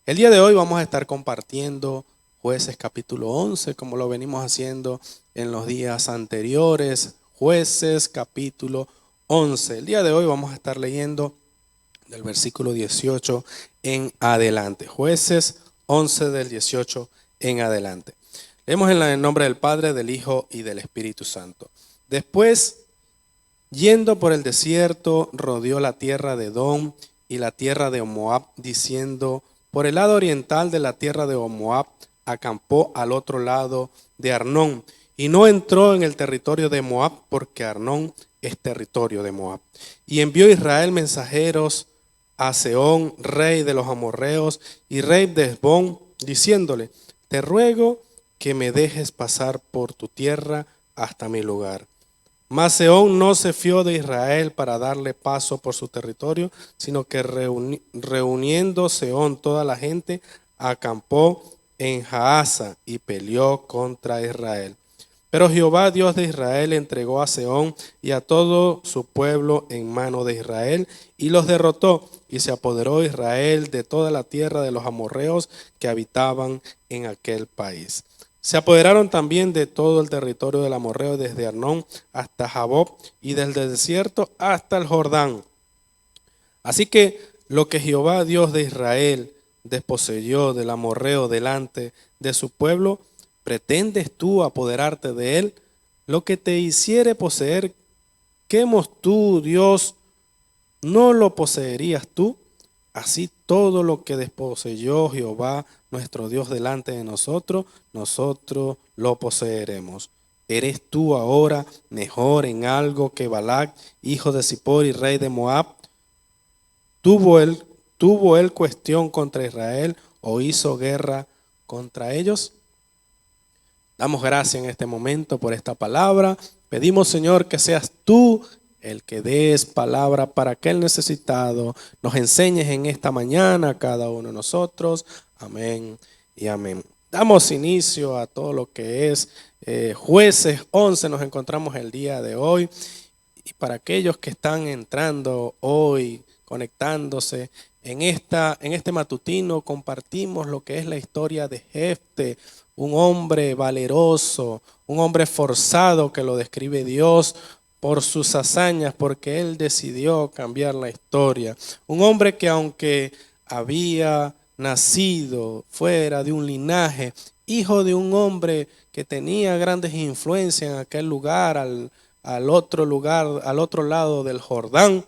El día de hoy vamos a estar compartiendo Jueces capítulo 11, como lo venimos haciendo en los días anteriores. Jueces capítulo 11. El día de hoy vamos a estar leyendo del versículo 18 en adelante. Jueces 11 del 18 en adelante. Leemos en el nombre del Padre, del Hijo y del Espíritu Santo. Después, yendo por el desierto, rodeó la tierra de Edom y la tierra de Moab, diciendo: por el lado oriental de la tierra de Moab, acampó al otro lado de Arnón, y no entró en el territorio de Moab, porque Arnón es territorio de Moab. Y envió Israel mensajeros a Sehón, rey de los amorreos, y rey de Hesbón, diciéndole: te ruego que me dejes pasar por tu tierra hasta mi lugar. Mas Sehón no se fió de Israel para darle paso por su territorio, sino que reuniendo Sehón toda la gente, acampó en Jaasa y peleó contra Israel. Pero Jehová, Dios de Israel, entregó a Sehón y a todo su pueblo en mano de Israel y los derrotó, y se apoderó Israel de toda la tierra de los amorreos que habitaban en aquel país. Se apoderaron también de todo el territorio del amorreo, desde Arnón hasta Jaboc y desde el desierto hasta el Jordán. Así que lo que Jehová, Dios de Israel, desposeyó del amorreo delante de su pueblo, ¿pretendes tú apoderarte de él? Lo que te hiciere poseer, Quemos tú, Dios, ¿no lo poseerías tú? Así todo lo que desposeyó Jehová nuestro Dios delante de nosotros, nosotros lo poseeremos. ¿Eres tú ahora mejor en algo que Balac, hijo de Zippor y rey de Moab? ¿Tuvo él cuestión contra Israel o hizo guerra contra ellos? Damos gracias en este momento por esta palabra. Pedimos, Señor, que seas tú el que des palabra para aquel necesitado. Nos enseñes en esta mañana a cada uno de nosotros. Amén y amén. Damos inicio a todo lo que es Jueces 11. Nos encontramos el día de hoy. Y para aquellos que están entrando hoy, conectándose en este matutino, compartimos lo que es la historia de Jefte, un hombre valeroso, un hombre forzado que lo describe Dios por sus hazañas, porque él decidió cambiar la historia. Un hombre que, aunque había nacido fuera de un linaje, hijo de un hombre que tenía grandes influencias en aquel lugar, al otro lado del Jordán,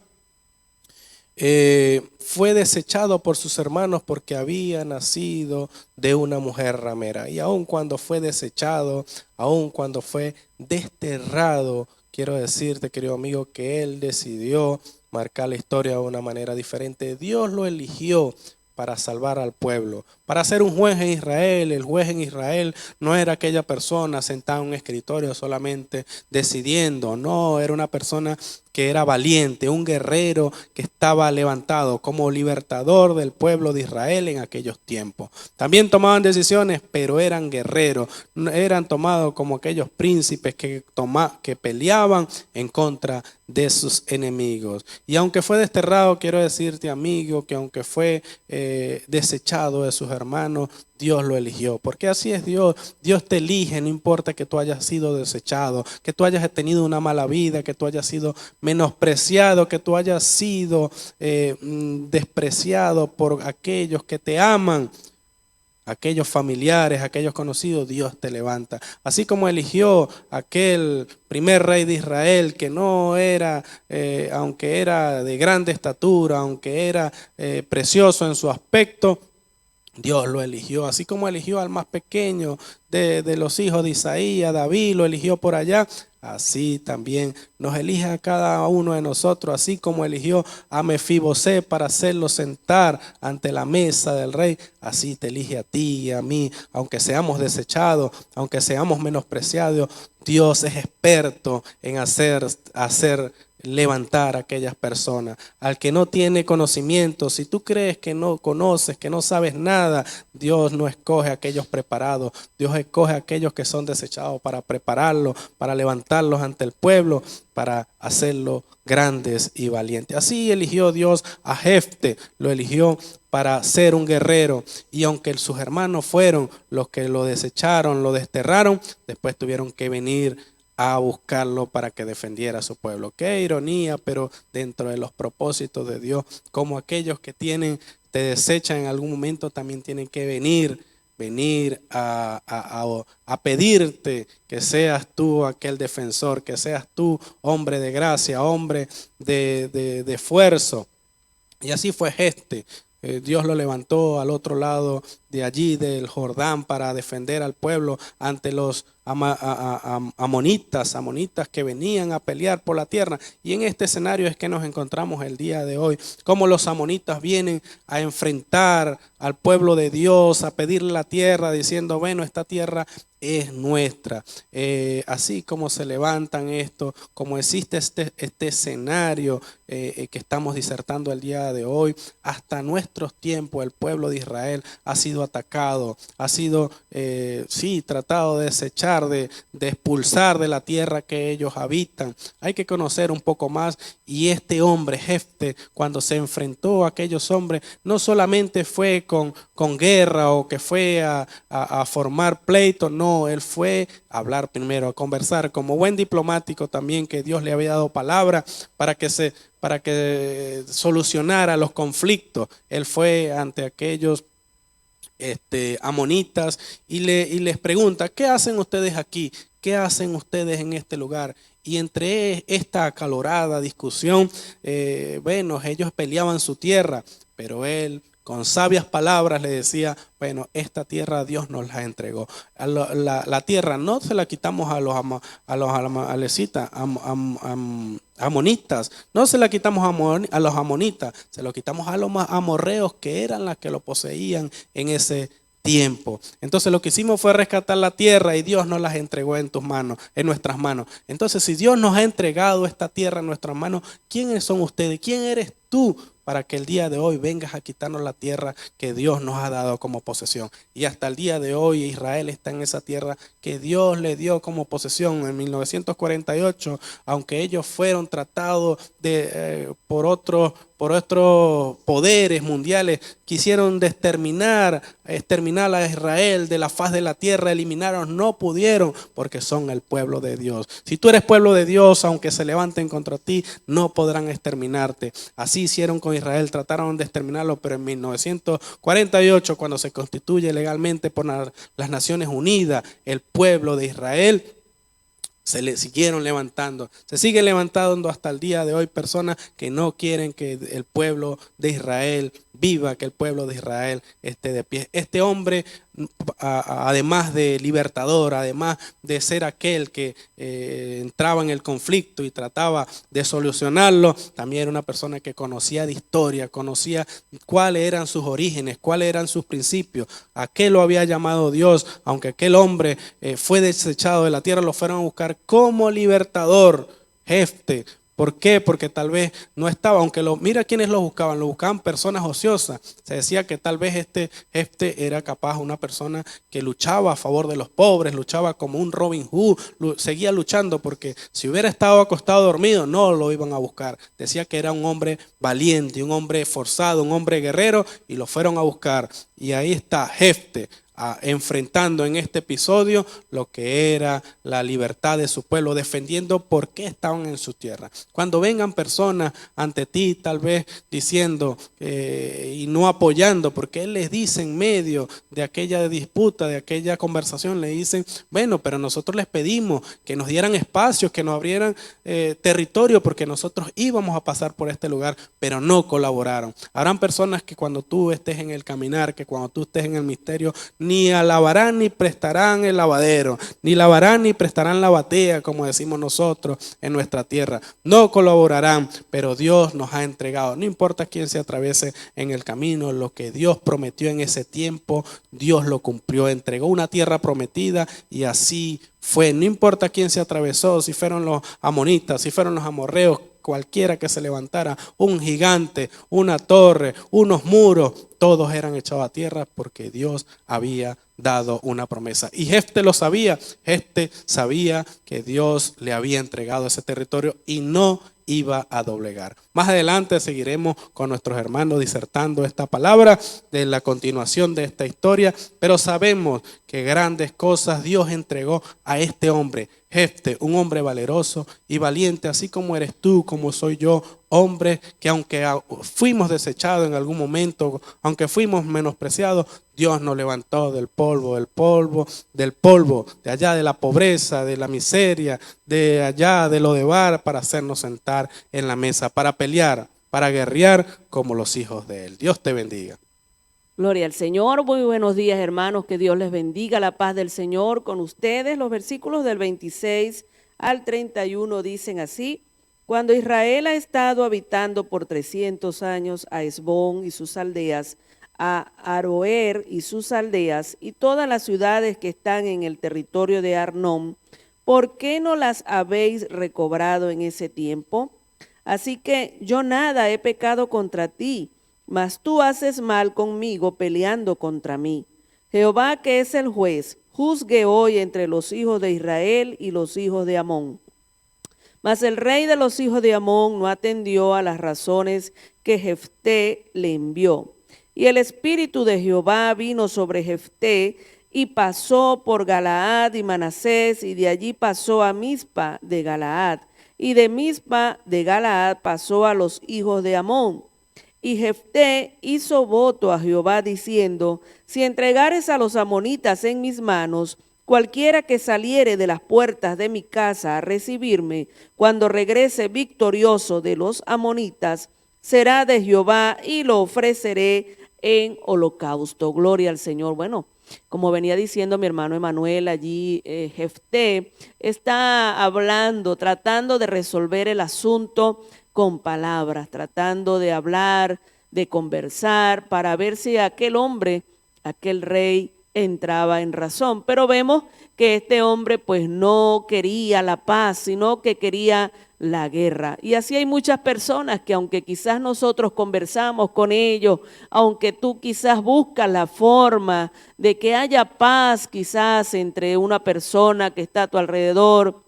fue desechado por sus hermanos porque había nacido de una mujer ramera. Y aun cuando fue desechado, aun cuando fue desterrado, quiero decirte, querido amigo, que él decidió marcar la historia de una manera diferente. Dios lo eligió para salvar al pueblo, para ser un juez en Israel. El juez en Israel no era aquella persona sentada en un escritorio solamente decidiendo, no, era una persona que era valiente, un guerrero que estaba levantado como libertador del pueblo de Israel en aquellos tiempos. También tomaban decisiones, pero eran guerreros, no eran tomados como aquellos príncipes que peleaban en contra de sus enemigos. Y aunque fue desterrado, quiero decirte, amigo, que aunque fue desechado de sus hermanos, Dios lo eligió, porque así es Dios. Dios te elige, no importa que tú hayas sido desechado, que tú hayas tenido una mala vida, que tú hayas sido menospreciado, que tú hayas sido despreciado por aquellos que te aman, aquellos familiares, aquellos conocidos. Dios te levanta. Así como eligió aquel primer rey de Israel que no era, aunque era de grande estatura, aunque era precioso en su aspecto, Dios lo eligió, así como eligió al más pequeño de los hijos de Isaías, David lo eligió por allá. Así también nos elige a cada uno de nosotros, así como eligió a Mefibosé para hacerlo sentar ante la mesa del rey. Así te elige a ti y a mí, aunque seamos desechados, aunque seamos menospreciados. Dios es experto en hacer levantar a aquellas personas. Al que no tiene conocimiento, si tú crees que no conoces, que no sabes nada, Dios no escoge a aquellos preparados. Dios escoge a aquellos que son desechados para prepararlos, para levantarlos ante el pueblo, para hacerlos grandes y valientes. Así eligió Dios a Jefte, lo eligió para ser un guerrero, y aunque sus hermanos fueron los que lo desecharon, lo desterraron, después tuvieron que venir a buscarlo para que defendiera a su pueblo. Qué ironía, pero dentro de los propósitos de Dios, como aquellos que te desechan en algún momento, también tienen que venir a pedirte que seas tú aquel defensor, que seas tú hombre de gracia, hombre de esfuerzo. Y así fue Jefte. Dios lo levantó al otro lado de allí, del Jordán, para defender al pueblo ante los amonitas que venían a pelear por la tierra. Y en este escenario es que nos encontramos el día de hoy, como los amonitas vienen a enfrentar al pueblo de Dios, a pedirle la tierra, diciendo, bueno, esta tierra es nuestra. Así como se levantan esto, como existe este escenario que estamos disertando el día de hoy, hasta nuestros tiempos el pueblo de Israel ha sido atacado, ha sido tratado de desechar, de expulsar de la tierra que ellos habitan. Hay que conocer un poco más, y este hombre Jefte, cuando se enfrentó a aquellos hombres, no solamente fue con guerra o que fue a formar pleito, no, él fue a hablar primero, a conversar como buen diplomático también, que Dios le había dado palabra para que solucionara los conflictos. Él fue ante aquellos amonitas y les pregunta, ¿qué hacen ustedes aquí? ¿Qué hacen ustedes en este lugar? Y entre esta acalorada discusión, bueno, ellos peleaban su tierra, pero él con sabias palabras le decía, bueno, esta tierra Dios nos la entregó. La tierra no se la quitamos a los amonitas, no se la quitamos a los amonitas, se lo quitamos a los amorreos, que eran las que lo poseían en ese tiempo. Entonces lo que hicimos fue rescatar la tierra, y Dios nos las entregó en tus manos, en nuestras manos. Entonces, si Dios nos ha entregado esta tierra en nuestras manos, ¿quiénes son ustedes? ¿Quién eres tú para que el día de hoy vengas a quitarnos la tierra que Dios nos ha dado como posesión? Y hasta el día de hoy Israel está en esa tierra que Dios le dio como posesión. En 1948, aunque ellos fueron tratados por otros poderes mundiales, quisieron exterminar a Israel de la faz de la tierra, eliminaron, no pudieron, porque son el pueblo de Dios. Si tú eres pueblo de Dios, aunque se levanten contra ti, no podrán exterminarte. Así hicieron con Israel, trataron de exterminarlo, pero en 1948, cuando se constituye legalmente por las Naciones Unidas, el pueblo de Israel, se le siguieron levantando, se sigue levantando hasta el día de hoy personas que no quieren que el pueblo de Israel viva, que el pueblo de Israel esté de pie. Este hombre, además de libertador, además de ser aquel que entraba en el conflicto y trataba de solucionarlo, también era una persona que conocía de historia, conocía cuáles eran sus orígenes, cuáles eran sus principios, a qué lo había llamado Dios. Aunque aquel hombre fue desechado de la tierra, lo fueron a buscar como libertador. Jefte. ¿Por qué? Porque tal vez no estaba, mira quiénes lo buscaban personas ociosas. Se decía que tal vez este era capaz, una persona que luchaba a favor de los pobres, luchaba como un Robin Hood, seguía luchando, porque si hubiera estado acostado dormido, no lo iban a buscar. Decía que era un hombre valiente, un hombre esforzado, un hombre guerrero, y lo fueron a buscar. Y ahí está Jefte, enfrentando en este episodio lo que era la libertad de su pueblo, defendiendo por qué estaban en su tierra. Cuando vengan personas ante ti, tal vez diciendo y no apoyando, porque él les dice en medio de aquella disputa, de aquella conversación, le dicen, bueno, pero nosotros les pedimos que nos dieran espacios, que nos abrieran territorio, porque nosotros íbamos a pasar por este lugar, pero no colaboraron. Habrán personas que cuando tú estés en el caminar, que cuando tú estés en el misterio, ni alabarán ni prestarán el lavadero, ni lavarán ni prestarán la batea, como decimos nosotros en nuestra tierra. No colaborarán, pero Dios nos ha entregado. No importa quién se atraviese en el camino, lo que Dios prometió en ese tiempo, Dios lo cumplió. Entregó una tierra prometida, y así fue. No importa quién se atravesó, si fueron los amonitas, si fueron los amorreos, cualquiera que se levantara, un gigante, una torre, unos muros, todos eran echados a tierra porque Dios había dado una promesa. Y Jefté lo sabía, Jefté sabía que Dios le había entregado ese territorio y no iba a doblegar. Más adelante seguiremos con nuestros hermanos disertando esta palabra de la continuación de esta historia, pero sabemos que grandes cosas Dios entregó a este hombre, Jefté, un hombre valeroso y valiente, así como eres tú, como soy yo, hombre que aunque fuimos desechados en algún momento, aunque fuimos menospreciados, Dios nos levantó del polvo, de allá de la pobreza, de la miseria, de allá de lo de bar, para hacernos sentar en la mesa, para pelear, para guerrear como los hijos de Él. Dios te bendiga. Gloria al Señor, muy buenos días hermanos, que Dios les bendiga, la paz del Señor con ustedes. Los versículos del 26 al 31 dicen así: cuando Israel ha estado habitando por 300 años a Hesbón y sus aldeas, a Aroer y sus aldeas, y todas las ciudades que están en el territorio de Arnón, ¿por qué no las habéis recobrado en ese tiempo? Así que yo nada he pecado contra ti, mas tú haces mal conmigo peleando contra mí. Jehová, que es el juez, juzgue hoy entre los hijos de Israel y los hijos de Amón. Mas el rey de los hijos de Amón no atendió a las razones que Jefté le envió. Y el espíritu de Jehová vino sobre Jefté y pasó por Galaad y Manasés, y de allí pasó a Mizpa de Galaad, y de Mizpa de Galaad pasó a los hijos de Amón. Y Jefté hizo voto a Jehová diciendo: si entregares a los amonitas en mis manos, cualquiera que saliere de las puertas de mi casa a recibirme, cuando regrese victorioso de los amonitas, será de Jehová y lo ofreceré en holocausto. Gloria al Señor. Bueno, como venía diciendo mi hermano Emanuel, allí Jefté está hablando, tratando de resolver el asunto con palabras, tratando de hablar, de conversar, para ver si aquel hombre, aquel rey, entraba en razón. Pero vemos que este hombre pues no quería la paz, sino que quería la guerra. Y así hay muchas personas que aunque quizás nosotros conversamos con ellos, aunque tú quizás buscas la forma de que haya paz quizás entre una persona que está a tu alrededor,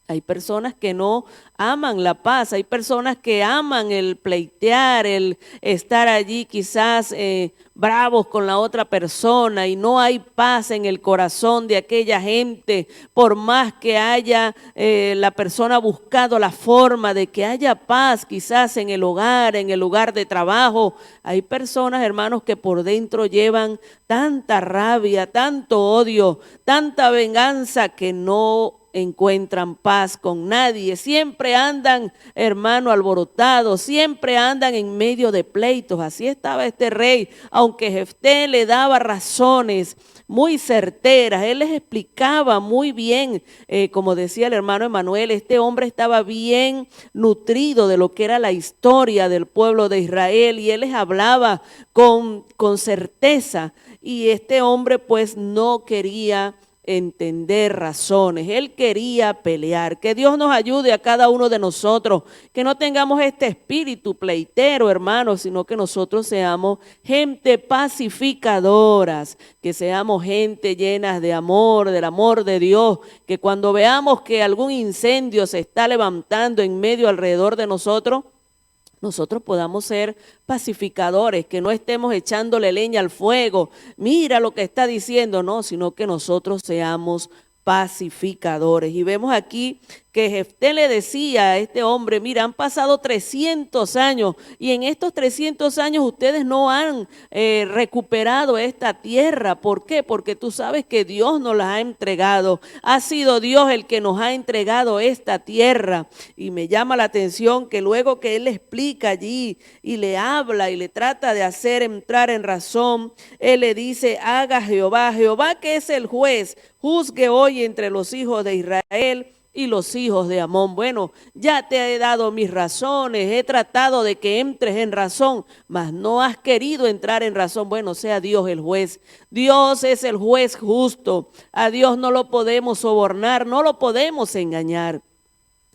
hay personas que no aman la paz, hay personas que aman el pleitear, el estar allí quizás bravos con la otra persona, y no hay paz en el corazón de aquella gente, por más que haya la persona buscado la forma de que haya paz quizás en el lugar de trabajo. Hay personas, hermanos, que por dentro llevan tanta rabia, tanto odio, tanta venganza, que no encuentran paz con nadie, siempre andan, hermano, alborotados, siempre andan en medio de pleitos. Así estaba este rey, aunque Jefté le daba razones muy certeras, él les explicaba muy bien, como decía el hermano Emanuel, este hombre estaba bien nutrido de lo que era la historia del pueblo de Israel, y él les hablaba con certeza, y este hombre pues no quería entender razones, él quería pelear. Que Dios nos ayude a cada uno de nosotros, que no tengamos este espíritu pleitero, hermanos, sino que nosotros seamos gente pacificadoras, que seamos gente llenas de amor, del amor de Dios, que cuando veamos que algún incendio se está levantando en medio alrededor de nosotros podamos ser pacificadores, que no estemos echándole leña al fuego. Mira lo que está diciendo, no, sino que nosotros seamos pacificadores. Y vemos aquí que Jefté le decía a este hombre: mira, han pasado 300 años y en estos 300 años ustedes no han recuperado esta tierra. ¿Por qué? Porque tú sabes que Dios nos la ha entregado. Ha sido Dios el que nos ha entregado esta tierra. Y me llama la atención que luego que él le explica allí y le habla y le trata de hacer entrar en razón, él le dice: haga Jehová, Jehová que es el juez, juzgue hoy entre los hijos de Israel y los hijos de Amón. Bueno, ya te he dado mis razones, he tratado de que entres en razón, mas no has querido entrar en razón. Bueno, sea Dios el juez. Dios es el juez justo. A Dios no lo podemos sobornar, no lo podemos engañar.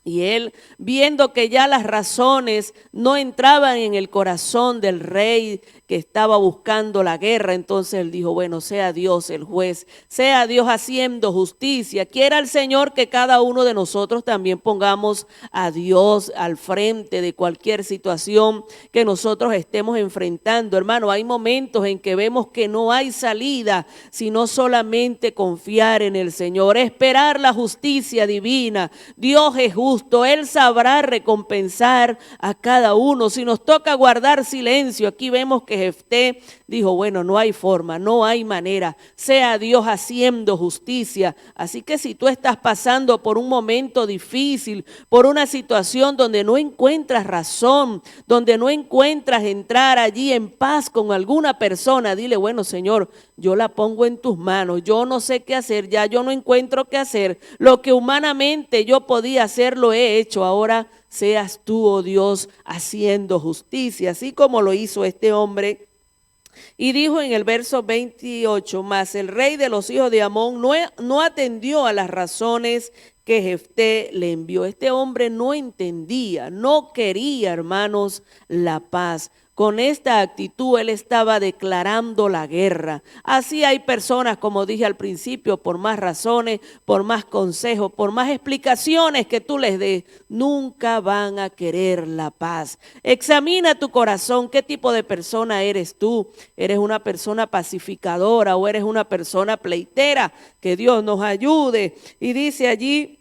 Y él, viendo que ya las razones no entraban en el corazón del rey que estaba buscando la guerra, entonces él dijo, bueno, sea Dios el juez, sea Dios haciendo justicia. Quiera el Señor que cada uno de nosotros también pongamos a Dios al frente de cualquier situación que nosotros estemos enfrentando. Hermano, hay momentos en que vemos que no hay salida, sino solamente confiar en el Señor, esperar la justicia divina. Dios es justo, Él sabrá recompensar a cada uno. Si nos toca guardar silencio, aquí vemos que Jefté dijo, bueno, no hay forma, no hay manera, sea Dios haciendo justicia. Así que si tú estás pasando por un momento difícil, por una situación donde no encuentras razón, donde no encuentras entrar allí en paz con alguna persona, dile, bueno, Señor, yo la pongo en tus manos, yo no sé qué hacer, ya yo no encuentro qué hacer, lo que humanamente yo podía hacer lo he hecho, ahora seas tú, oh Dios, haciendo justicia, así como lo hizo este hombre. Y dijo en el verso 28, mas el rey de los hijos de Amón no atendió a las razones que Jefté le envió. Este hombre no entendía, no quería, hermanos, la paz. Con esta actitud él estaba declarando la guerra. Así hay personas, como dije al principio, por más razones, por más consejos, por más explicaciones que tú les des, nunca van a querer la paz. Examina tu corazón, qué tipo de persona eres tú. ¿Eres una persona pacificadora o eres una persona pleitera? Que Dios nos ayude. Y dice allí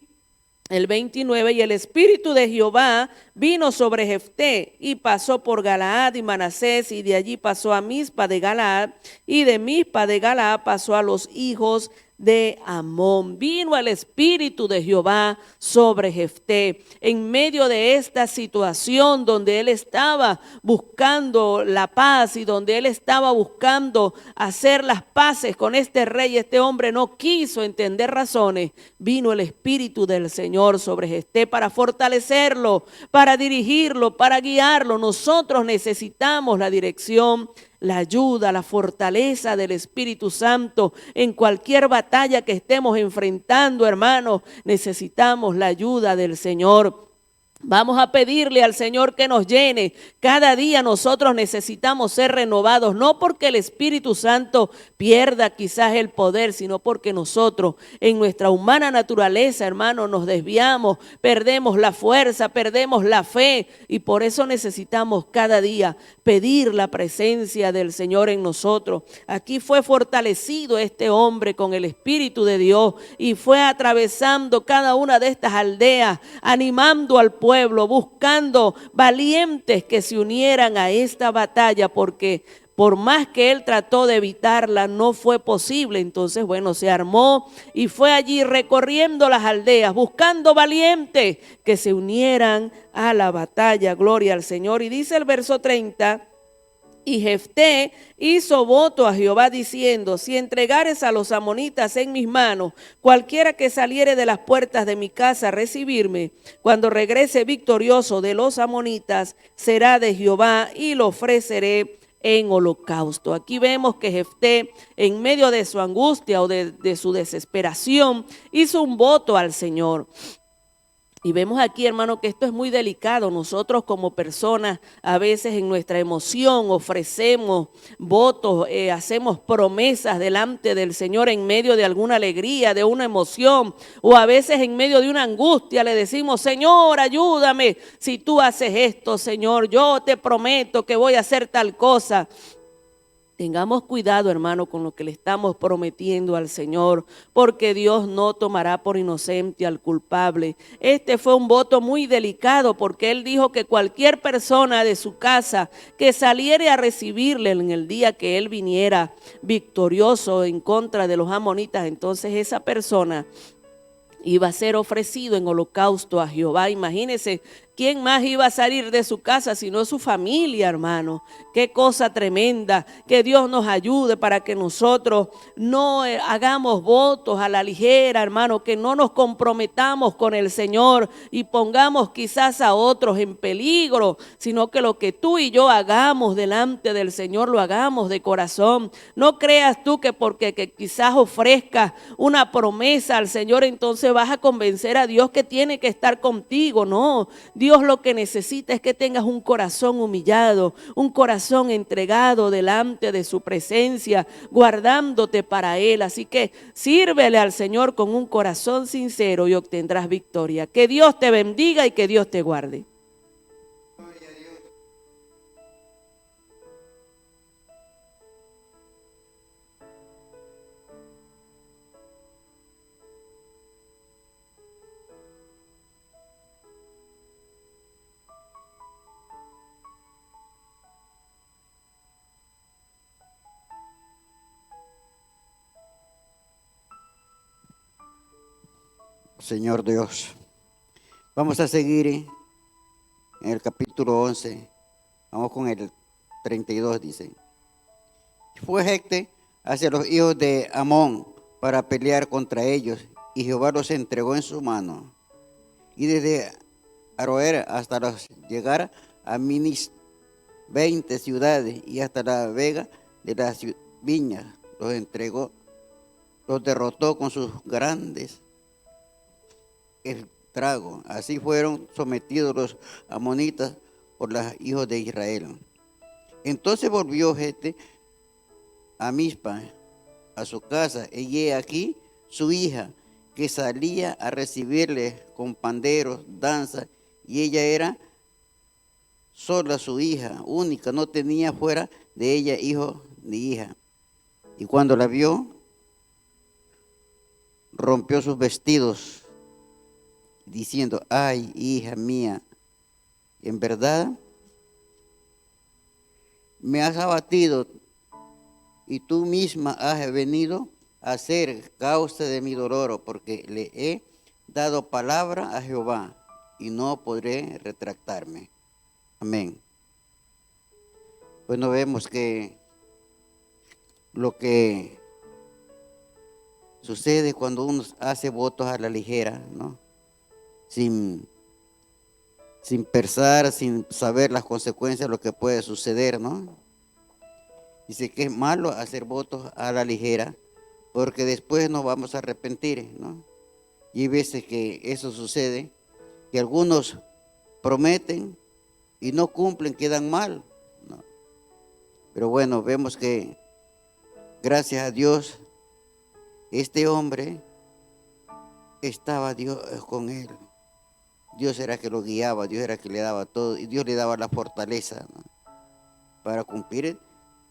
el 29, y el espíritu de Jehová vino sobre Jefté y pasó por Galaad y Manasés, y de allí pasó a Mizpa de Galaad, y de Mizpa de Galaad pasó a los hijos de Amón. Vino el espíritu de Jehová sobre Jefté en medio de esta situación donde él estaba buscando la paz y donde él estaba buscando hacer las paces con este rey. Este hombre no quiso entender razones. Vino el espíritu del Señor sobre Jefté para fortalecerlo, para dirigirlo, para guiarlo. Nosotros necesitamos la dirección, la ayuda, la fortaleza del Espíritu Santo en cualquier batalla que estemos enfrentando, hermanos. Necesitamos la ayuda del Señor. Vamos a pedirle al Señor que nos llene. Cada día nosotros necesitamos ser renovados, no porque el Espíritu Santo pierda quizás el poder, sino porque nosotros en nuestra humana naturaleza, hermanos, nos desviamos, perdemos la fuerza, perdemos la fe, y por eso necesitamos cada día pedir la presencia del Señor en nosotros. Aquí fue fortalecido este hombre con el Espíritu de Dios y fue atravesando cada una de estas aldeas, animando al pueblo, buscando valientes que se unieran a esta batalla, porque por más que él trató de evitarla, no fue posible. Entonces, bueno, se armó y fue allí recorriendo las aldeas, buscando valientes que se unieran a la batalla. Gloria al Señor. Y dice el verso 30, y Jefté hizo voto a Jehová diciendo, si entregares a los amonitas en mis manos, cualquiera que saliere de las puertas de mi casa a recibirme, cuando regrese victorioso de los amonitas, será de Jehová y lo ofreceré en holocausto. Aquí vemos que Jefté, en medio de su angustia o de su desesperación, hizo un voto al Señor. Y vemos aquí, hermano, que esto es muy delicado. Nosotros como personas a veces en nuestra emoción ofrecemos votos, hacemos promesas delante del Señor en medio de alguna alegría, de una emoción, o a veces en medio de una angustia le decimos, Señor, ayúdame, si tú haces esto, Señor, yo te prometo que voy a hacer tal cosa. Tengamos cuidado, hermano, con lo que le estamos prometiendo al Señor, porque Dios no tomará por inocente al culpable. Este fue un voto muy delicado, porque él dijo que cualquier persona de su casa que saliere a recibirle en el día que él viniera victorioso en contra de los amonitas, entonces esa persona iba a ser ofrecido en holocausto a Jehová. Imagínense, ¿quién más iba a salir de su casa sino su familia, hermano? Qué cosa tremenda. Que Dios nos ayude para que nosotros no hagamos votos a la ligera, hermano, que no nos comprometamos con el Señor y pongamos quizás a otros en peligro, sino que lo que tú y yo hagamos delante del Señor lo hagamos de corazón. No creas tú que porque que quizás ofrezcas una promesa al Señor, entonces vas a convencer a Dios que tiene que estar contigo. No, Dios lo que necesita es que tengas un corazón humillado, un corazón entregado delante de su presencia, guardándote para Él. Así que sírvele al Señor con un corazón sincero y obtendrás victoria. Que Dios te bendiga y que Dios te guarde. Señor Dios, vamos a seguir en el capítulo 11, vamos con el 32, dice. Fue Jefté hacia los hijos de Amón para pelear contra ellos, y Jehová los entregó en su mano. Y desde Aroer hasta llegar a Minis, 20 ciudades, y hasta la vega de las viñas, los entregó, los derrotó con sus grandes estragos. Así fueron sometidos los amonitas por los hijos de Israel. Entonces volvió Jefté a Mizpa, a su casa, y he aquí su hija, que salía a recibirle con panderos, danza, y ella era sola su hija, única, no tenía fuera de ella hijo ni hija. Y cuando la vio, rompió sus vestidos, diciendo: ay, hija mía, en verdad me has abatido, y tú misma has venido a ser causa de mi dolor, porque le he dado palabra a Jehová y no podré retractarme. Amén. Bueno, vemos que lo que sucede cuando uno hace votos a la ligera, ¿no? Sin pensar, sin saber las consecuencias de lo que puede suceder, ¿no? Dice que es malo hacer votos a la ligera, porque después nos vamos a arrepentir, ¿no? Y hay veces que eso sucede, que algunos prometen y no cumplen, quedan mal, ¿no? Pero bueno, vemos que gracias a Dios, este hombre estaba Dios con él. Dios era que lo guiaba, Dios era que le daba todo, y Dios le daba la fortaleza, ¿no?, para cumplir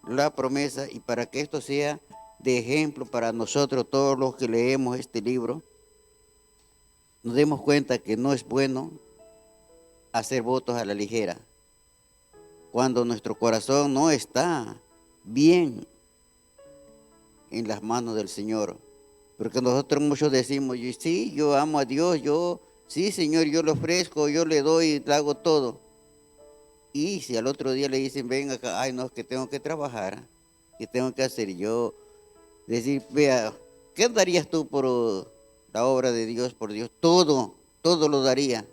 la promesa, y para que esto sea de ejemplo para nosotros, todos los que leemos este libro, nos demos cuenta que no es bueno hacer votos a la ligera cuando nuestro corazón no está bien en las manos del Señor. Porque nosotros muchos decimos: sí, yo amo a Dios, sí, Señor, yo le ofrezco, yo le doy, le hago todo. Y si al otro día le dicen: ven acá, ay no, que tengo que trabajar, que tengo que hacer yo. Decir: vea, ¿qué darías tú por la obra de Dios, por Dios? Todo lo daría.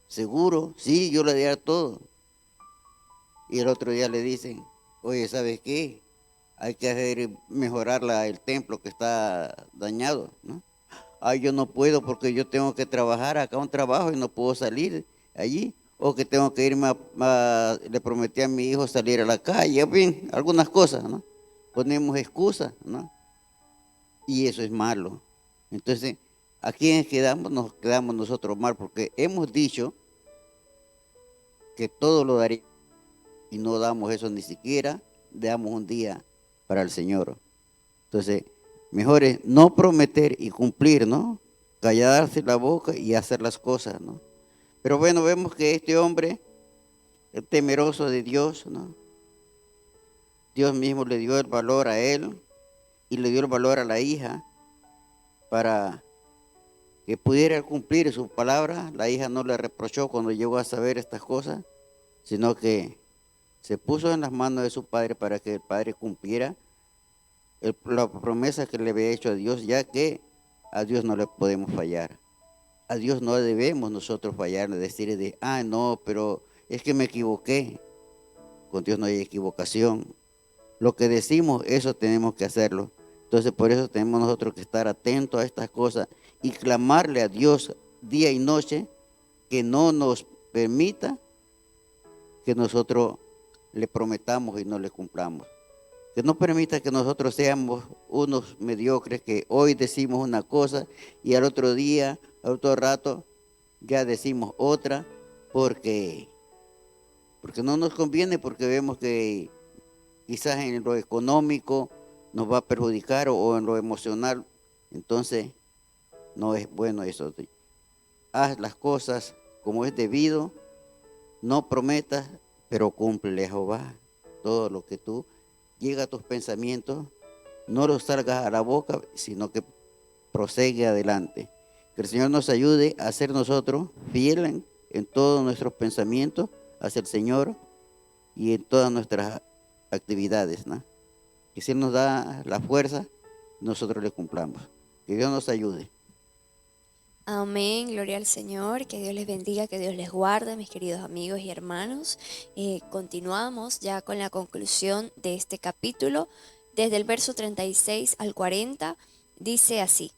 ¿Seguro? Sí, yo le daría todo. Y el otro día le dicen: oye, ¿sabes qué? Hay que mejorar el templo que está dañado, ¿no? Ay, yo no puedo porque yo tengo que trabajar acá un trabajo y no puedo salir allí. O que tengo que irme le prometí a mi hijo salir a la calle, en fin, algunas cosas, ¿no? Ponemos excusas, ¿no? Y eso es malo. Entonces, ¿a quiénes quedamos? Nos quedamos nosotros mal, porque hemos dicho que todo lo daríamos y no damos eso, ni siquiera damos un día para el Señor. Entonces, mejor es no prometer y cumplir, ¿no? Callarse la boca y hacer las cosas, ¿no? Pero bueno, vemos que este hombre, el temeroso de Dios, ¿no?, Dios mismo le dio el valor a él y le dio el valor a la hija para que pudiera cumplir su palabra. La hija no le reprochó cuando llegó a saber estas cosas, sino que se puso en las manos de su padre para que el padre cumpliera la promesa que le había hecho a Dios, ya que a Dios no le podemos fallar. A Dios no debemos nosotros fallarle, decirle no, pero es que me equivoqué. Con Dios no hay equivocación. Lo que decimos, eso tenemos que hacerlo. Entonces por eso tenemos nosotros que estar atentos a estas cosas y clamarle a Dios día y noche que no nos permita que nosotros le prometamos y no le cumplamos. Que no permita que nosotros seamos unos mediocres que hoy decimos una cosa y al otro día, al otro rato, ya decimos otra porque no nos conviene, porque vemos que quizás en lo económico nos va a perjudicar o en lo emocional. Entonces, no es bueno eso. Haz las cosas como es debido, no prometas, pero cúmplele a Jehová todo lo que tú llega a tus pensamientos, no los salgas a la boca, sino que prosegue adelante. Que el Señor nos ayude a ser nosotros fieles en todos nuestros pensamientos hacia el Señor y en todas nuestras actividades, ¿no? Que si Él nos da la fuerza, nosotros le cumplamos. Que Dios nos ayude. Amén, gloria al Señor, que Dios les bendiga, que Dios les guarde, mis queridos amigos y hermanos. Continuamos ya con la conclusión de este capítulo, desde el verso 36 al 40, dice así: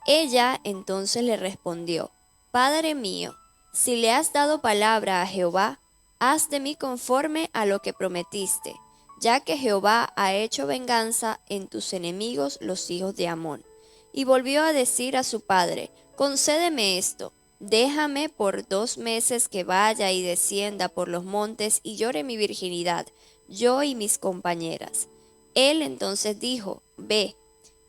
Ella entonces le respondió: Padre mío, si le has dado palabra a Jehová, haz de mí conforme a lo que prometiste, ya que Jehová ha hecho venganza en tus enemigos, los hijos de Amón. Y volvió a decir a su padre: Concédeme esto, déjame por 2 meses que vaya y descienda por los montes y llore mi virginidad, yo y mis compañeras. Él entonces dijo: Ve,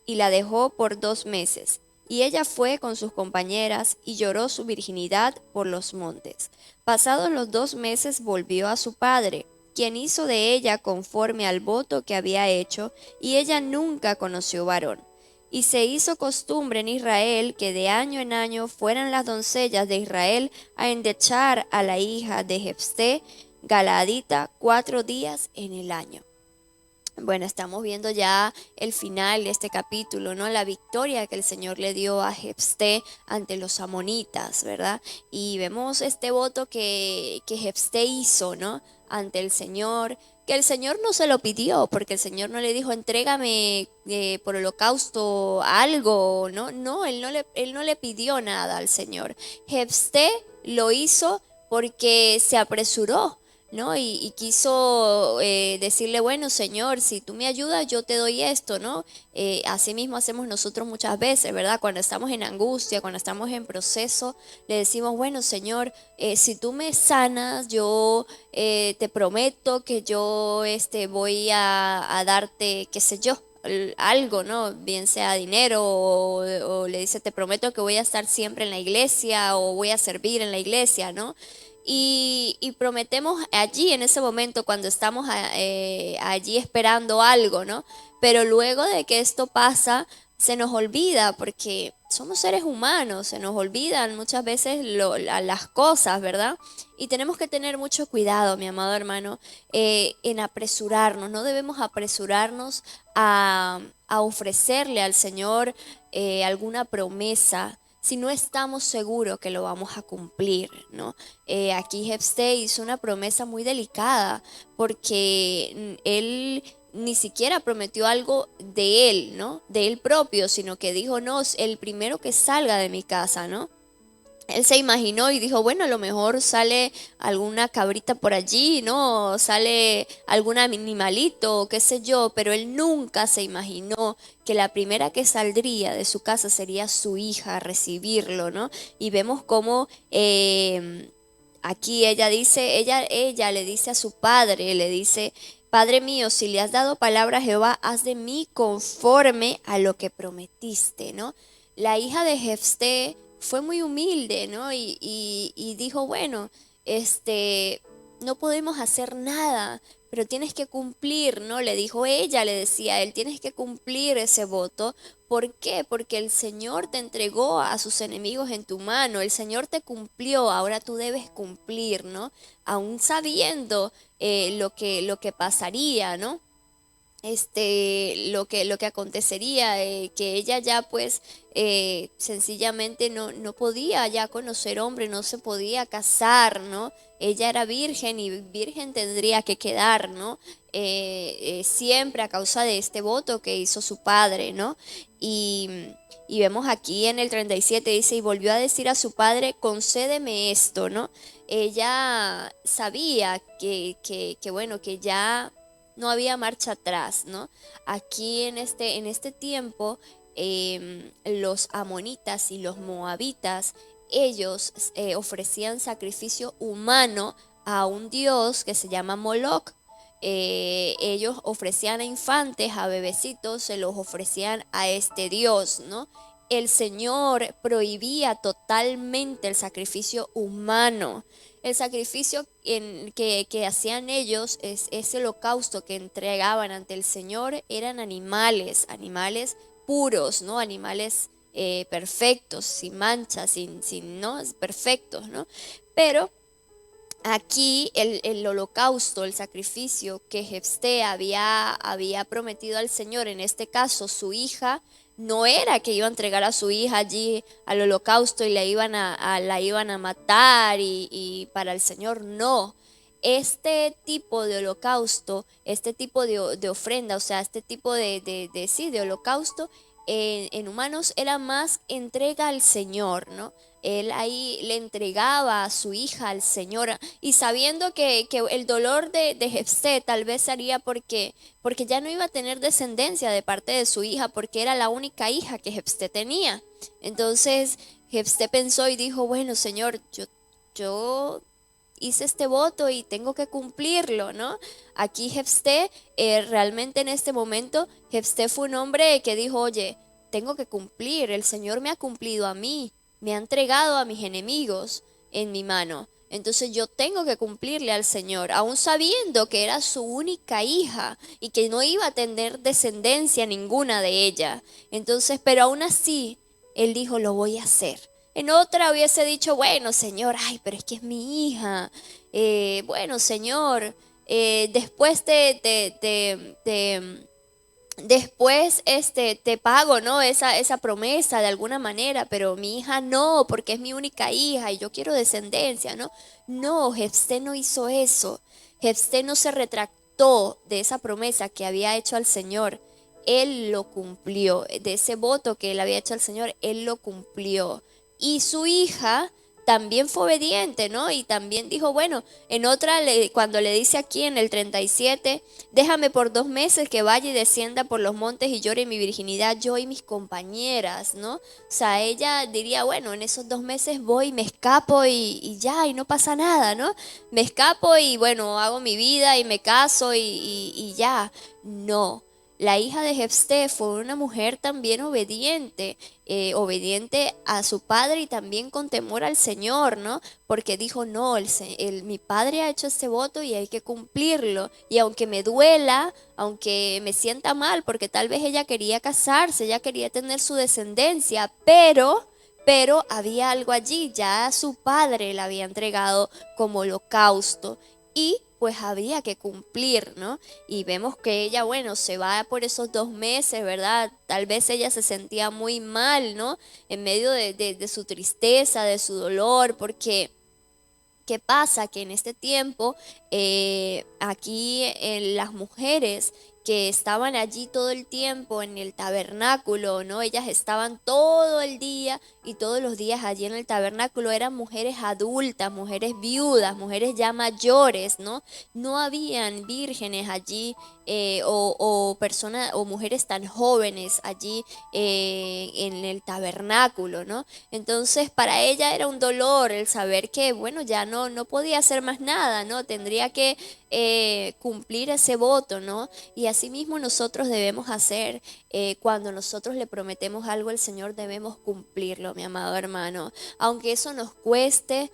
y la dejó por 2 meses. Y ella fue con sus compañeras y lloró su virginidad por los montes. Pasados los 2 meses volvió a su padre, quien hizo de ella conforme al voto que había hecho, y ella nunca conoció varón. Y se hizo costumbre en Israel que de año en año fueran las doncellas de Israel a endechar a la hija de Jefté, Galaadita, 4 días en el año. Bueno, estamos viendo ya el final de este capítulo, ¿no? La victoria que el Señor le dio a Jefté ante los amonitas, ¿verdad? Y vemos este voto que Jefté hizo, ¿no? Ante el Señor, que el Señor no se lo pidió, porque el Señor no le dijo: entrégame por holocausto algo, ¿no? No, él no le pidió nada al Señor. Jefté lo hizo porque se apresuró, ¿no? Y quiso decirle: bueno, Señor, si tú me ayudas, yo te doy esto, ¿no? Así mismo hacemos nosotros muchas veces, ¿verdad? Cuando estamos en angustia, cuando estamos en proceso, le decimos: bueno, Señor, si tú me sanas, yo te prometo que yo voy a darte, qué sé yo, algo, ¿no? Bien sea dinero o le dice: te prometo que voy a estar siempre en la iglesia o voy a servir en la iglesia, ¿no? Y prometemos allí en ese momento cuando estamos allí esperando algo, ¿no? Pero luego de que esto pasa, se nos olvida, porque somos seres humanos, se nos olvidan muchas veces las cosas, ¿verdad? Y tenemos que tener mucho cuidado, mi amado hermano, en apresurarnos. No debemos apresurarnos a ofrecerle al Señor alguna promesa si no estamos seguros que lo vamos a cumplir, ¿no? Aquí Jefté hizo una promesa muy delicada, porque él ni siquiera prometió algo de él, ¿no? De él propio, sino que dijo: no, el primero que salga de mi casa, ¿no? Él se imaginó y dijo: bueno, a lo mejor sale alguna cabrita por allí, ¿no? Sale algún animalito, qué sé yo, pero él nunca se imaginó que la primera que saldría de su casa sería su hija a recibirlo, ¿no? Y vemos cómo aquí ella le dice a su padre, le dice: Padre mío, si le has dado palabra a Jehová, haz de mí conforme a lo que prometiste, ¿no? La hija de Jefté fue muy humilde, ¿no? Y dijo: bueno, no podemos hacer nada, pero tienes que cumplir, ¿no? Le dijo ella, le decía a él: tienes que cumplir ese voto. ¿Por qué? Porque el Señor te entregó a sus enemigos en tu mano, el Señor te cumplió, ahora tú debes cumplir, ¿no? Aún sabiendo lo que pasaría, ¿no? lo que acontecería, que ella ya pues sencillamente no podía ya conocer hombre, no se podía casar, ¿no? Ella era virgen y virgen tendría que quedar, ¿no? Siempre a causa de este voto que hizo su padre, ¿no? Y, y vemos aquí en el 37, dice, y volvió a decir a su padre, concédeme esto, ¿no? Ella sabía que bueno, que ya no había marcha atrás, ¿no? Aquí en este tiempo, los amonitas y los moabitas, ellos ofrecían sacrificio humano a un dios que se llama Moloch. Ellos ofrecían a infantes, a bebecitos, se los ofrecían a este dios, ¿no? El Señor prohibía totalmente el sacrificio humano. El sacrificio que hacían ellos, ese holocausto que entregaban ante el Señor, eran animales puros, ¿no? Animales perfectos, sin manchas, ¿no? Perfectos, ¿no? Pero aquí el holocausto, el sacrificio que Jefté había prometido al Señor, en este caso su hija, no era que iba a entregar a su hija allí al holocausto y la iban a matar y para el Señor, no. Este tipo de holocausto, este tipo de ofrenda, o sea, este tipo de holocausto en humanos era más entrega al Señor, ¿no? Él ahí le entregaba a su hija al Señor y sabiendo que el dolor de Jefté tal vez sería porque ya no iba a tener descendencia de parte de su hija, porque era la única hija que Jefté tenía. Entonces Jefté pensó y dijo, bueno, Señor, yo hice este voto y tengo que cumplirlo, ¿no? Aquí Jefté, realmente en este momento, Jefté fue un hombre que dijo, oye, tengo que cumplir, el Señor me ha cumplido a mí, me ha entregado a mis enemigos en mi mano. Entonces yo tengo que cumplirle al Señor, aun sabiendo que era su única hija y que no iba a tener descendencia ninguna de ella. Entonces, pero aún así, él dijo, lo voy a hacer. En otra hubiese dicho, bueno, Señor, ay, pero es que es mi hija. Bueno, Señor, después después te pago, ¿no? Esa promesa de alguna manera, pero mi hija no, porque es mi única hija y yo quiero descendencia, ¿no? No, Jefté no hizo eso. Jefté no se retractó de esa promesa que había hecho al Señor. Él lo cumplió, de ese voto que él había hecho al Señor, él lo cumplió. Y su hija también fue obediente, ¿no? Y también dijo, bueno, en otra, cuando le dice aquí en el 37, déjame por 2 meses que vaya y descienda por los montes y llore mi virginidad, yo y mis compañeras, ¿no? O sea, ella diría, bueno, en esos 2 meses voy, me escapo y ya, y no pasa nada, ¿no? Me escapo y bueno, hago mi vida y me caso y ya. No. La hija de Jefté fue una mujer también obediente a su padre y también con temor al Señor, ¿no? Porque dijo, no, mi padre ha hecho este voto y hay que cumplirlo. Y aunque me duela, aunque me sienta mal, porque tal vez ella quería casarse, ella quería tener su descendencia, pero había algo allí, ya su padre la había entregado como holocausto y pues había que cumplir, ¿no? Y vemos que ella, bueno, se va por esos 2 meses, ¿verdad? Tal vez ella se sentía muy mal, ¿no? En medio de su tristeza, de su dolor, porque ¿qué pasa? Que en este tiempo, aquí las mujeres que estaban allí todo el tiempo en el tabernáculo, ¿no? Ellas estaban todo el día y todos los días allí en el tabernáculo, eran mujeres adultas, mujeres viudas, mujeres ya mayores, ¿no? No habían vírgenes allí o personas o mujeres tan jóvenes allí en el tabernáculo, ¿no? Entonces para ella era un dolor el saber que, bueno, ya no podía hacer más nada, ¿no? Tendría que cumplir ese voto, ¿no? Y asimismo nosotros debemos hacer, cuando nosotros le prometemos algo al Señor, debemos cumplirlo, mi amado hermano. Aunque eso nos cueste,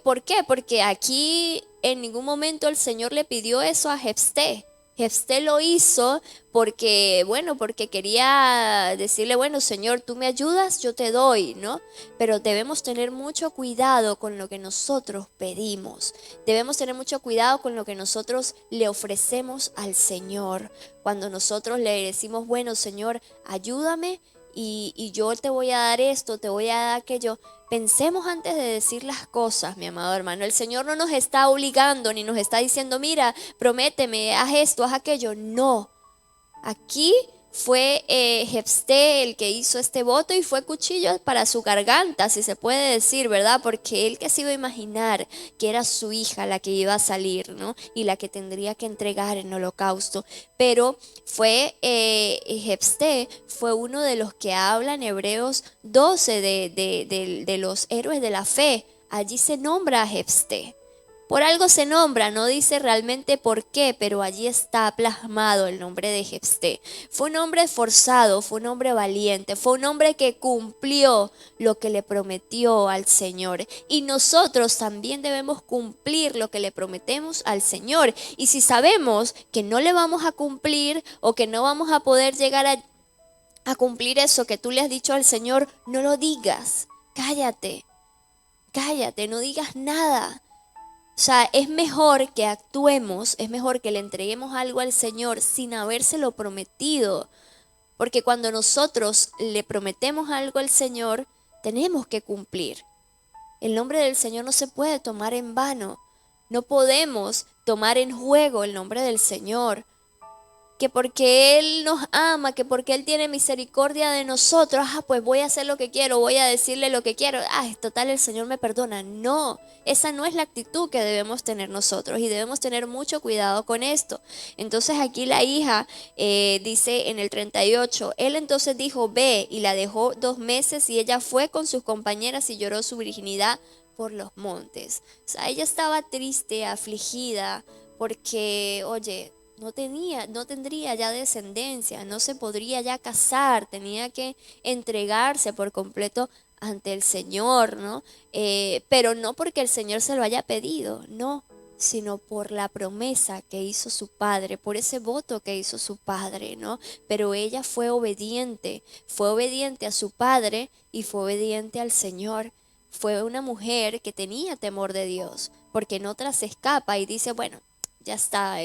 ¿por qué? Porque aquí en ningún momento el Señor le pidió eso a Jefté. Jefté lo hizo porque, bueno, porque quería decirle, bueno, Señor, tú me ayudas, yo te doy, ¿no? Pero debemos tener mucho cuidado con lo que nosotros pedimos. Debemos tener mucho cuidado con lo que nosotros le ofrecemos al Señor. Cuando nosotros le decimos, bueno, Señor, ayúdame y yo te voy a dar esto, te voy a dar aquello. Pensemos antes de decir las cosas, mi amado hermano. El Señor no nos está obligando ni nos está diciendo, mira, prométeme, haz esto, haz aquello. No, aquí fue Jefté el que hizo este voto y fue cuchillo para su garganta, si se puede decir, ¿verdad? Porque él que se iba a imaginar que era su hija la que iba a salir, ¿no? Y la que tendría que entregar en holocausto. Pero fue Jefté fue uno de los que habla en Hebreos 12 de los héroes de la fe. Allí se nombra a Jefté. Por algo se nombra, no dice realmente por qué, pero allí está plasmado el nombre de Jefté. Fue un hombre esforzado, fue un hombre valiente, fue un hombre que cumplió lo que le prometió al Señor. Y nosotros también debemos cumplir lo que le prometemos al Señor. Y si sabemos que no le vamos a cumplir o que no vamos a poder llegar a cumplir eso que tú le has dicho al Señor, no lo digas. Cállate, cállate, no digas nada. O sea, es mejor que actuemos, es mejor que le entreguemos algo al Señor sin habérselo prometido. Porque cuando nosotros le prometemos algo al Señor, tenemos que cumplir. El nombre del Señor no se puede tomar en vano. No podemos tomar en juego el nombre del Señor. Que porque Él nos ama, que porque Él tiene misericordia de nosotros, pues voy a hacer lo que quiero, voy a decirle lo que quiero, total el Señor me perdona. No, esa no es la actitud que debemos tener nosotros y debemos tener mucho cuidado con esto. Entonces aquí la hija dice en el 38, él entonces dijo, ve, y la dejó 2 meses y ella fue con sus compañeras y lloró su virginidad por los montes. O sea, ella estaba triste, afligida, porque, oye, no tendría ya descendencia, no se podría ya casar, tenía que entregarse por completo ante el Señor, ¿no? Pero no porque el Señor se lo haya pedido, no, sino por la promesa que hizo su padre, por ese voto que hizo su padre, ¿no? Pero ella fue obediente a su padre y fue obediente al Señor. Fue una mujer que tenía temor de Dios, porque en otras se escapa y dice, bueno, ya está,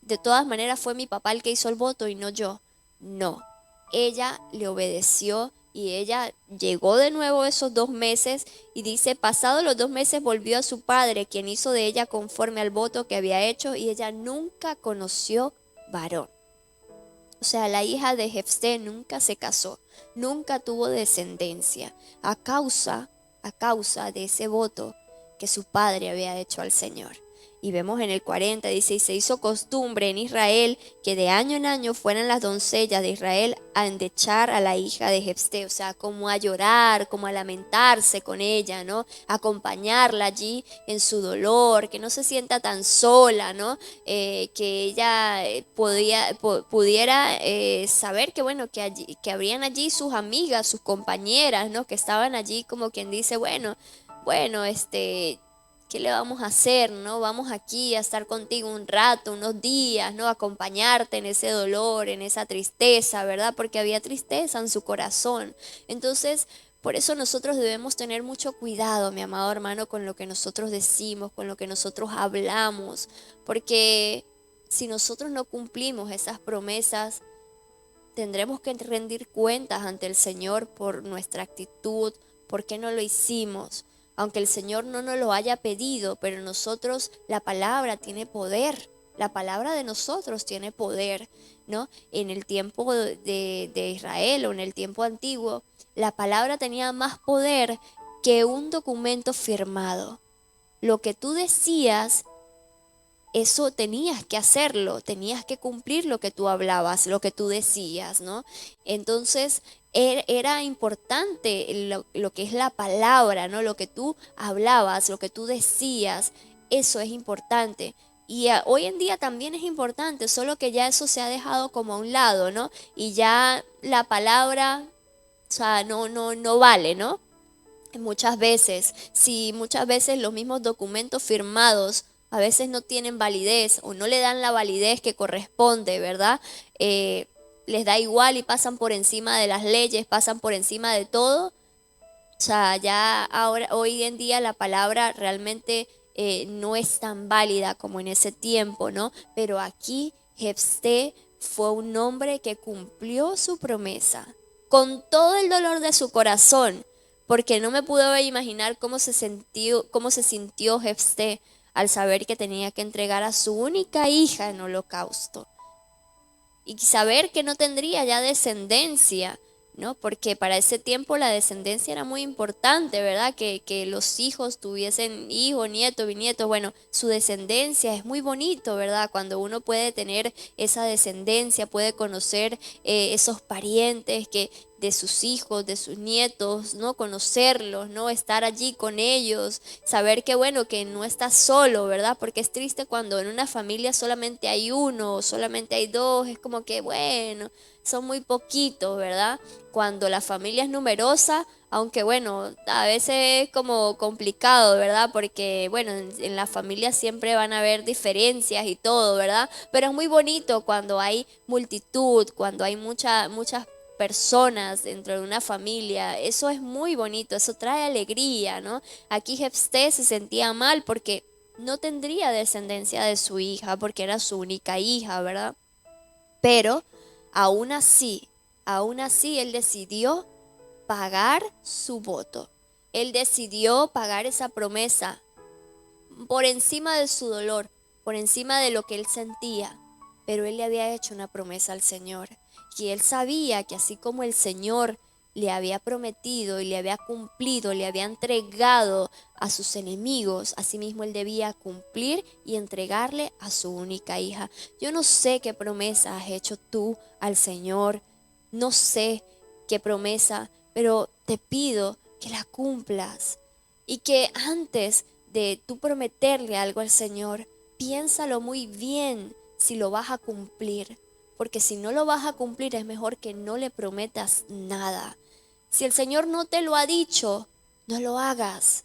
de todas maneras fue mi papá el que hizo el voto y no yo. No, ella le obedeció y ella llegó de nuevo esos 2 meses y dice, pasados los 2 meses volvió a su padre, quien hizo de ella conforme al voto que había hecho, y ella nunca conoció varón. O sea, la hija de Jefté nunca se casó, nunca tuvo descendencia a causa de ese voto que su padre había hecho al Señor. Y vemos en el 40, dice, y se hizo costumbre en Israel que de año en año fueran las doncellas de Israel a endechar a la hija de Jefté, o sea, como a llorar, como a lamentarse con ella, ¿no? Acompañarla allí en su dolor, que no se sienta tan sola, ¿no? Que ella pudiera saber que, bueno, que habrían allí sus amigas, sus compañeras, ¿no? Que estaban allí como quien dice, bueno, ¿qué le vamos a hacer, no? Vamos aquí a estar contigo un rato, unos días, ¿no? Acompañarte en ese dolor, en esa tristeza, ¿verdad? Porque había tristeza en su corazón. Entonces, por eso nosotros debemos tener mucho cuidado, mi amado hermano, con lo que nosotros decimos, con lo que nosotros hablamos. Porque si nosotros no cumplimos esas promesas, tendremos que rendir cuentas ante el Señor por nuestra actitud, por qué no lo hicimos. Aunque el Señor no nos lo haya pedido, pero nosotros, la palabra tiene poder. La palabra de nosotros tiene poder, ¿no? En el tiempo de Israel o en el tiempo antiguo, la palabra tenía más poder que un documento firmado. Lo que tú decías, eso tenías que hacerlo, tenías que cumplir lo que tú hablabas, lo que tú decías, ¿no? Entonces era importante lo que es la palabra, ¿no? Lo que tú hablabas, lo que tú decías, eso es importante. Y hoy en día también es importante, solo que ya eso se ha dejado como a un lado, ¿no? Y ya la palabra, o sea, no vale, ¿no? Muchas veces los mismos documentos firmados a veces no tienen validez o no le dan la validez que corresponde, ¿verdad? Les da igual y pasan por encima de las leyes, pasan por encima de todo. O sea, ya ahora, hoy en día la palabra realmente no es tan válida como en ese tiempo, ¿no? Pero aquí Jefté fue un hombre que cumplió su promesa con todo el dolor de su corazón, porque no me pude imaginar cómo se sintió Jefté al saber que tenía que entregar a su única hija en holocausto y saber que no tendría ya descendencia, ¿no? Porque para ese tiempo la descendencia era muy importante, ¿verdad? Que los hijos tuviesen hijos, nietos, bisnietos. Bueno, su descendencia es muy bonito, ¿verdad? Cuando uno puede tener esa descendencia, puede conocer esos parientes de sus hijos, de sus nietos, ¿no? Conocerlos, ¿no? Estar allí con ellos, saber que bueno, que no estás solo, ¿verdad? Porque es triste cuando en una familia solamente hay uno, solamente hay dos, es como que bueno, son muy poquitos, ¿verdad? Cuando la familia es numerosa, aunque bueno, a veces es como complicado, ¿verdad? Porque bueno, en la familia siempre van a haber diferencias y todo, ¿verdad? Pero es muy bonito cuando hay multitud, cuando hay muchas personas dentro de una familia. Eso es muy bonito, eso trae alegría, ¿no? Aquí Jefté se sentía mal porque no tendría descendencia de su hija, porque era su única hija, ¿verdad? Pero aún así él decidió pagar su voto. Él decidió pagar esa promesa por encima de su dolor, por encima de lo que él sentía. Pero él le había hecho una promesa al Señor. Y él sabía que así como el Señor le había prometido y le había cumplido, le había entregado a sus enemigos, asimismo él debía cumplir y entregarle a su única hija. Yo no sé qué promesa has hecho tú al Señor, no sé qué promesa, pero te pido que la cumplas y que antes de tú prometerle algo al Señor, piénsalo muy bien si lo vas a cumplir. Porque si no lo vas a cumplir es mejor que no le prometas nada. Si el Señor no te lo ha dicho, no lo hagas.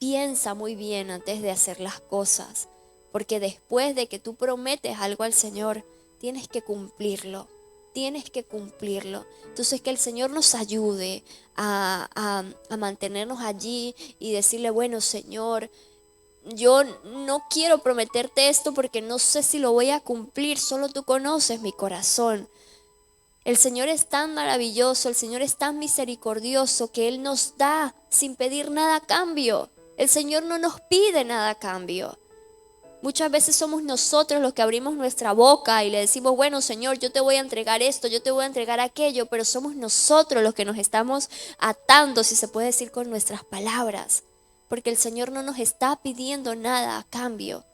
Piensa muy bien antes de hacer las cosas. Porque después de que tú prometes algo al Señor, tienes que cumplirlo. Tienes que cumplirlo. Entonces que el Señor nos ayude a mantenernos allí y decirle, bueno, Señor, yo no quiero prometerte esto porque no sé si lo voy a cumplir, solo tú conoces mi corazón. El Señor es tan maravilloso, el Señor es tan misericordioso que Él nos da sin pedir nada a cambio. El Señor no nos pide nada a cambio. Muchas veces somos nosotros los que abrimos nuestra boca y le decimos, bueno, Señor, yo te voy a entregar esto, yo te voy a entregar aquello, pero somos nosotros los que nos estamos atando, si se puede decir, con nuestras palabras. Porque el Señor no nos está pidiendo nada a cambio.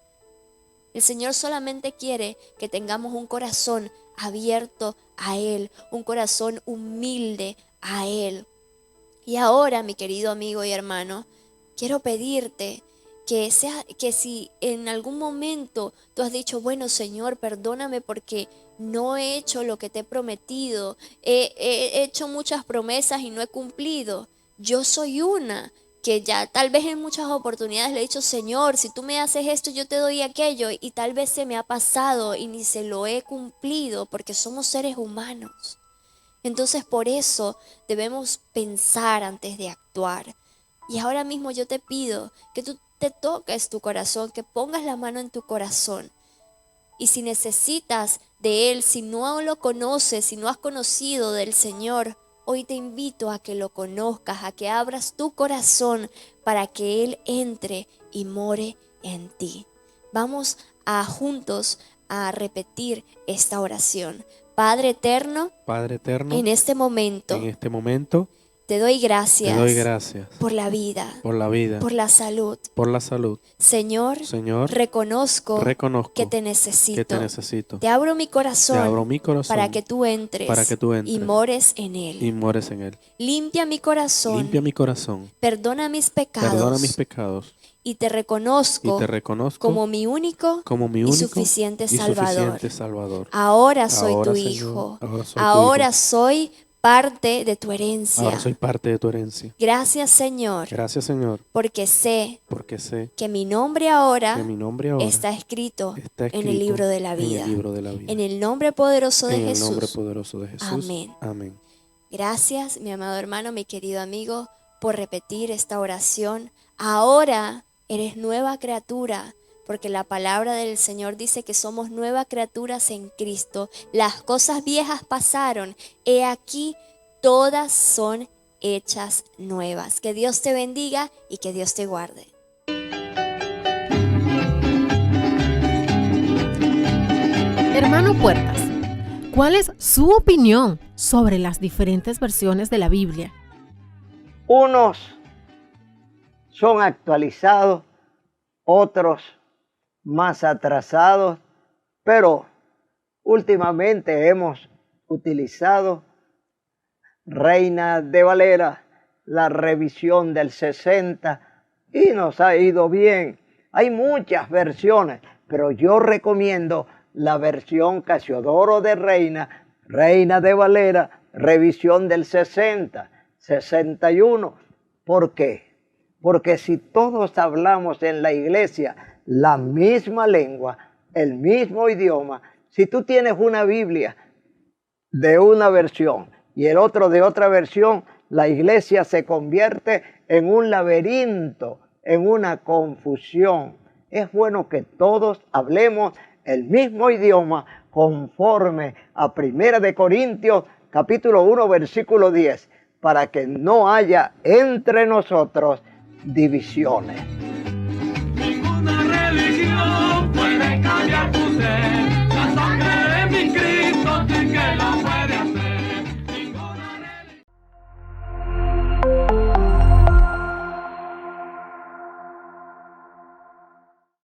El Señor solamente quiere que tengamos un corazón abierto a Él, un corazón humilde a Él. Y ahora, mi querido amigo y hermano, quiero pedirte que si en algún momento tú has dicho, bueno, Señor, perdóname porque no he hecho lo que te he prometido, he hecho muchas promesas y no he cumplido. Yo soy una que ya tal vez en muchas oportunidades le he dicho, Señor, si tú me haces esto, yo te doy aquello, y tal vez se me ha pasado y ni se lo he cumplido porque somos seres humanos. Entonces por eso debemos pensar antes de actuar. Y ahora mismo yo te pido que tú te toques tu corazón, que pongas la mano en tu corazón. Y si necesitas de Él, si no lo conoces, si no has conocido del Señor, hoy te invito a que lo conozcas, a que abras tu corazón para que Él entre y more en ti. Vamos juntos a repetir esta oración. Padre eterno, en este momento, te doy gracias por la vida, por la salud. Señor, reconozco que te necesito. Te abro mi corazón para que tú entres y mores en él. Limpia mi corazón, perdona mis pecados y te reconozco como mi único y suficiente Salvador. Ahora soy tu hijo, ahora soy parte de tu herencia. Ahora soy parte de tu herencia. Gracias, Señor, Gracias, Señor, porque sé porque sé que mi nombre ahora que mi nombre ahora está escrito está en el libro de la en vida. el libro de la vida. En el nombre poderoso de En el nombre Jesús. poderoso de Jesús. Amén. Amén. Gracias, mi amado hermano, mi querido amigo, por repetir esta oración. Ahora eres nueva criatura, porque la palabra del Señor dice que somos nuevas criaturas en Cristo. Las cosas viejas pasaron, he aquí todas son hechas nuevas. Que Dios te bendiga y que Dios te guarde. Hermano Puertas, ¿cuál es su opinión sobre las diferentes versiones de la Biblia? Unos son actualizados, otros más atrasados, pero últimamente hemos utilizado Reina de Valera, la revisión del 60, y nos ha ido bien. Hay muchas versiones, pero yo recomiendo la versión Casiodoro de Reina, Reina de Valera, revisión del 60, 61. ¿Por qué? Porque si todos hablamos en la iglesia la misma lengua, el mismo idioma, si tú tienes una Biblia de una versión y el otro de otra versión, la iglesia se convierte en un laberinto, en una confusión. Es bueno que todos hablemos el mismo idioma conforme a 1 de Corintios capítulo 1 versículo 10, para que no haya entre nosotros divisiones. Ninguna religión puede cambiar tu ser.